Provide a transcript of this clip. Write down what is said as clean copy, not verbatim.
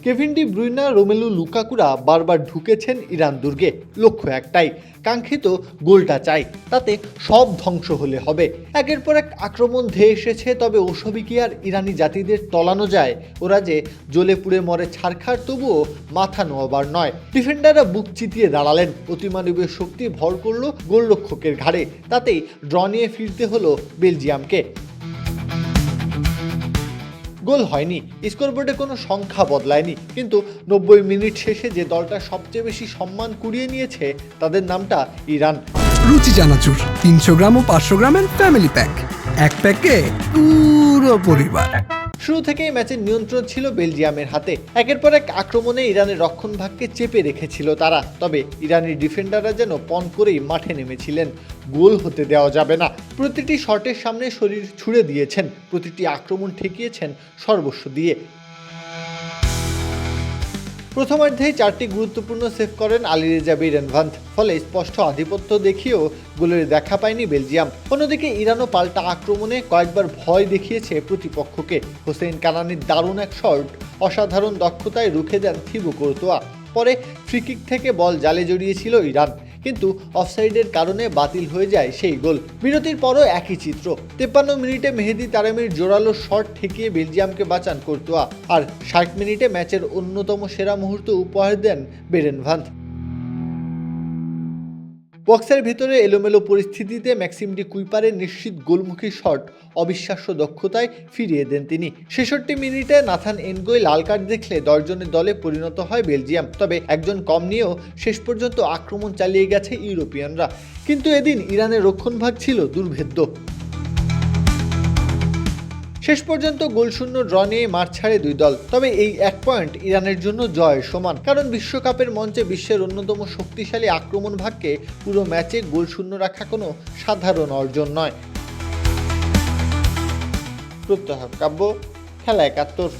Kevin De Bruyne, Romelu লুকাকুরা বারবার ঢুকেছেন Iran দুর্গে, লক্ষ্য একটাই, কাঙ্ক্ষিত গোলটা চাই, তাতে সব ধ্বংস হলে হবে। একের পর এক আক্রমণ ধেয়ে এসেছে, তবে ওসবই কি আর ইরানি জাতিদের তলানো যায়? ওরা যে জ্বলে পুড়ে মরে ছারখার, তবুও মাথা নোয়াবার নয়। ডিফেন্ডাররা বুক চিতিয়ে দাঁড়ালেন, অতিমানবীয় শক্তি ভর করলো গোলরক্ষকের ঘাড়ে, তাতেই ড্র নিয়ে ফিরতে হলো বেলজিয়ামকে। গোল হয়নি, স্কোরবোর্ডে কোনো সংখ্যা বদলায়নি, কিন্তু 90 মিনিট শেষে যে দলটা সবচেয়ে বেশি সম্মান কুড়িয়ে নিয়েছে তাদের নামটা ইরান। রুচি চানাচুর 300 গ্রাম ও 500 গ্রামের ফ্যামিলি প্যাক, এক প্যাকে পুরো পরিবার। শুরু থেকেই ম্যাচের নিয়ন্ত্রণ ছিল বেলজিয়ামের হাতে। একের পর এক আক্রমণে ইরানের রক্ষণভাগকে চেপে রেখেছিল তারা, তবে ইরানি ডিফেন্ডাররা যেন পণ করেই মাঠে নেমেছিলেন। গোল হতে দেওয়া যাবে না। প্রতিটি শটের সামনে শরীর ছুড়ে দিয়েছেন, প্রতিটি আক্রমণ ঠেকিয়েছেন সর্বস্ব দিয়ে। প্রথমার্ধেই 4টি গুরুত্বপূর্ণ সেভ করেন আলীরেজা বিরেনভান্ত, ফলে স্পষ্ট আধিপত্য দেখিয়েও গোলের দেখা পায়নি বেলজিয়াম। অন্যদিকে ইরানও পাল্টা আক্রমণে কয়েকবার ভয় দেখিয়েছে প্রতিপক্ষকে। হোসেইন কানানির দারুণ এক শট অসাধারণ দক্ষতায় রুখে দেন থিবো কোর্তোয়া। পরে ফ্রিকিক থেকে বল জালে জড়িয়েছিল ইরান, কিন্তু অফসাইডের কারণে বাতিল হয়ে যায় সেই গোল। বিরতির পরও একই চিত্র। 53 মিনিটে মেহেদি তারেমির জোরালো শট ঠেকিয়ে বেলজিয়ামকে বাঁচান কোর্তোয়া, আর 60 মিনিটে ম্যাচের অন্যতম সেরা মুহূর্ত উপহার দেন বেরেনভান্ত। বক্সের ভেতরে এলোমেলো পরিস্থিতিতে ম্যাক্সিম ডি কুইপারের নিশ্চিত গোলমুখী শট অবিশ্বাস্য দক্ষতায় ফিরিয়ে দেন তিনি। 66 মিনিটে নাথান এনগোয় লাল কার্ড দেখলে 10 জনের দলে পরিণত হয় বেলজিয়াম, তবে একজন কম নিয়েও শেষ পর্যন্ত আক্রমণ চালিয়ে গেছে ইউরোপিয়ানরা। কিন্তু এদিন ইরানের রক্ষণভাগ ছিল দুর্ভেদ্য। শেষ পর্যন্ত গোলশূন্য ড্র নিয়ে মাঠ ছাড়ে দুই দল, তবে এই 1 পয়েন্ট ইরানের জন্য জয়ের সমান, কারণ বিশ্বকাপের মঞ্চে বিশ্বের অন্যতম শক্তিশালী আক্রমণ ভাগকে পুরো ম্যাচে গোলশূন্য রাখা কোনো সাধারণ অর্জন নয়। প্রত্যহ কাব্য, খেলা 71।